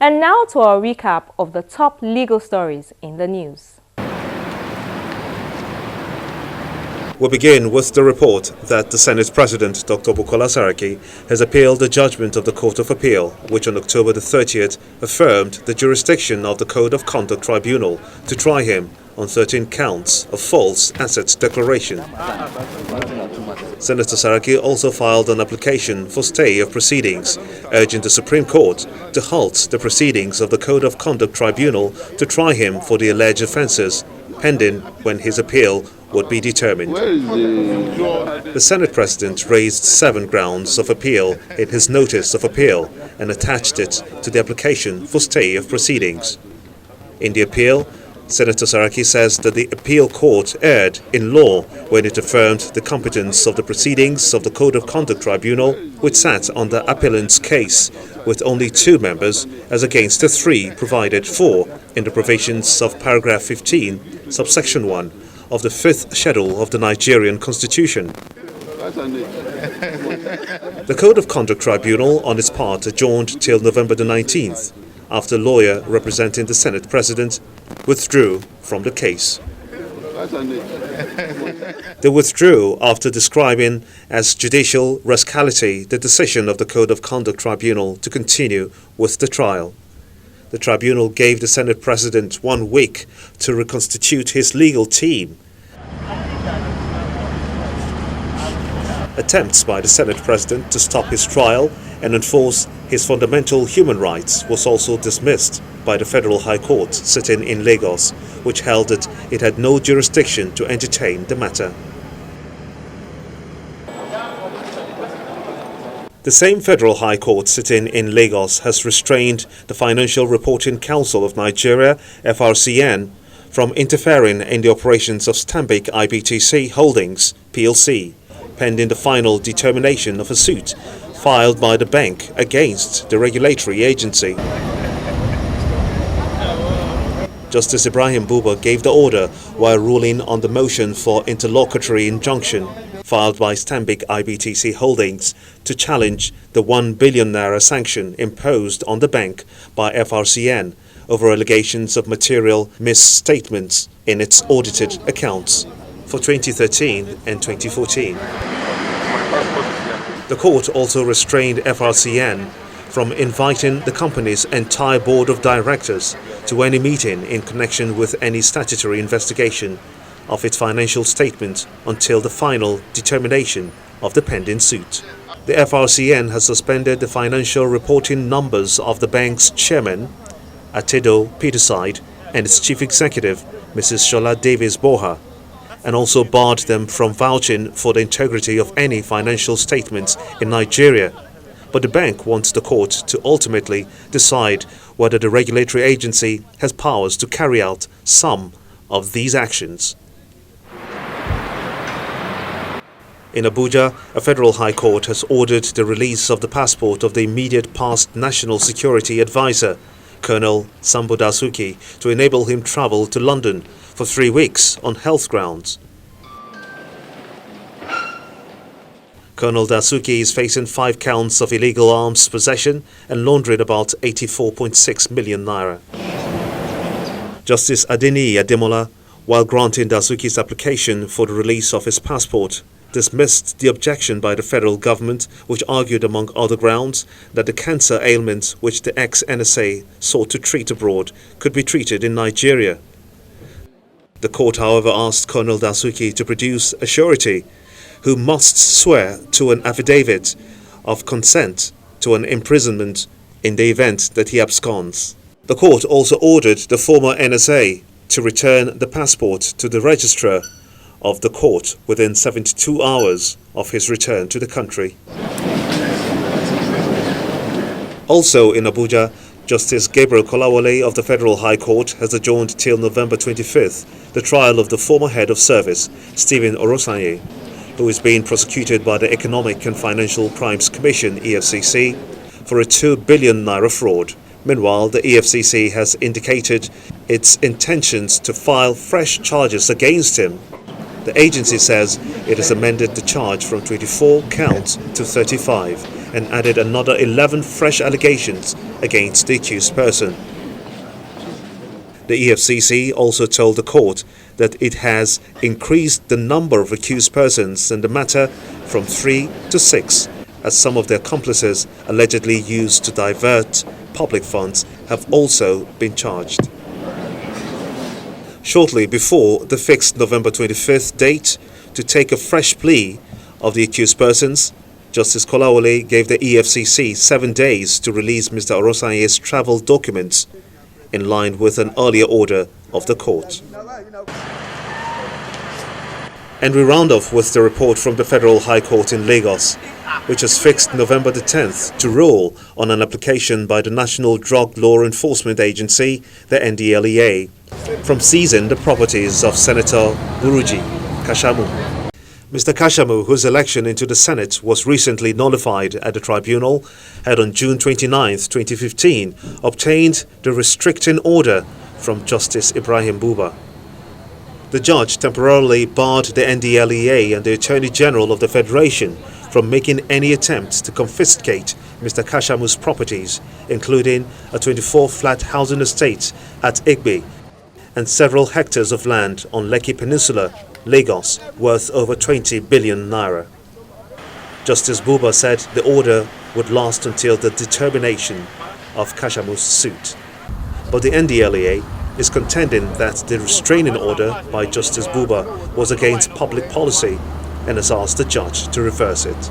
And now to our recap of the top legal stories in the news. We begin with the report that the Senate President, Dr. Bukola Saraki, has appealed the judgment of the Court of Appeal, which on October the 30th affirmed the jurisdiction of the Code of Conduct Tribunal to try him on 13 counts of false assets declaration. Senator Saraki also filed an application for stay of proceedings, urging the Supreme Court to halt the proceedings of the Code of Conduct Tribunal to try him for the alleged offences, pending when his appeal would be determined. The Senate President raised 7 grounds of appeal in his notice of appeal and attached it to the application for stay of proceedings. In the appeal, Senator Saraki says that the appeal court erred in law when it affirmed the competence of the proceedings of the Code of Conduct Tribunal, which sat on the appellant's case with only 2 members as against the 3 provided for in the provisions of paragraph 15, subsection 1 of the 5th schedule of the Nigerian Constitution. The Code of Conduct Tribunal, on its part, adjourned till November the 19th, after a lawyer representing the Senate President withdrew from the case. They withdrew after describing as judicial rascality the decision of the Code of Conduct Tribunal to continue with the trial. The tribunal gave the Senate President 1 week to reconstitute his legal team. Attempts by the Senate President to stop his trial and enforce his fundamental human rights was also dismissed by the Federal High Court sitting in Lagos, which held that it had no jurisdiction to entertain the matter. The same Federal High Court sitting in Lagos has restrained the Financial Reporting Council of Nigeria, FRCN, from interfering in the operations of Stanbic IBTC Holdings, PLC, pending the final determination of a suit filed by the bank against the regulatory agency. Justice Ibrahim Buba gave the order while ruling on the motion for interlocutory injunction filed by Stanbic IBTC Holdings to challenge the 1 billion naira sanction imposed on the bank by FRCN over allegations of material misstatements in its audited accounts for 2013 and 2014. The court also restrained FRCN from inviting the company's entire board of directors to any meeting in connection with any statutory investigation of its financial statement until the final determination of the pending suit. The FRCN has suspended the financial reporting numbers of the bank's chairman, Atedo Peterside, and its chief executive, Mrs. Shola Davis Boha, and also barred them from vouching for the integrity of any financial statements in Nigeria. But the bank wants the court to ultimately decide whether the regulatory agency has powers to carry out some of these actions. In Abuja, a federal high court has ordered the release of the passport of the immediate past National Security Advisor, Colonel Sambo Dasuki, to enable him travel to London for 3 weeks on health grounds. Colonel Dasuki is facing 5 counts of illegal arms possession and laundering about 84.6 million naira. Justice Adeni Ademola, while granting Dasuki's application for the release of his passport, dismissed the objection by the federal government, which argued, among other grounds, that the cancer ailment which the ex-NSA sought to treat abroad could be treated in Nigeria. The court, however, asked Colonel Dasuki to produce a surety who must swear to an affidavit of consent to an imprisonment in the event that he absconds. The court also ordered the former NSA to return the passport to the registrar of the court within 72 hours of his return to the country. Also in Abuja, Justice Gabriel Kolawole of the Federal High Court has adjourned till November 25th the trial of the former head of service, Stephen Orosanye, who is being prosecuted by the Economic and Financial Crimes Commission, EFCC, for a 2 billion naira fraud. Meanwhile, the EFCC has indicated its intentions to file fresh charges against him. The agency says it has amended the charge from 24 counts to 35 and added another 11 fresh allegations against the accused person. The EFCC also told the court that it has increased the number of accused persons in the matter from 3 to 6, as some of the accomplices allegedly used to divert public funds have also been charged. Shortly before the fixed November 25th date to take a fresh plea of the accused persons, Justice Kolawole gave the EFCC 7 days to release Mr. Orosanye's travel documents, in line with an earlier order of the court. And we round off with the report from the Federal High Court in Lagos, which has fixed November the 10th to rule on an application by the National Drug Law Enforcement Agency, the NDLEA, from seizing the properties of Senator Buruji Kashamu. Mr. Kashamu, whose election into the Senate was recently nullified at the tribunal, had on June 29, 2015, obtained the restricting order from Justice Ibrahim Buba. The judge temporarily barred the NDLEA and the Attorney General of the Federation from making any attempt to confiscate Mr. Kashamu's properties, including a 24-flat housing estate at Igbe and several hectares of land on Lekki Peninsula, Lagos, worth over 20 billion naira. Justice Buba said the order would last until the determination of Kashamu's suit. But the NDLEA is contending that the restraining order by Justice Buba was against public policy and has asked the judge to reverse it.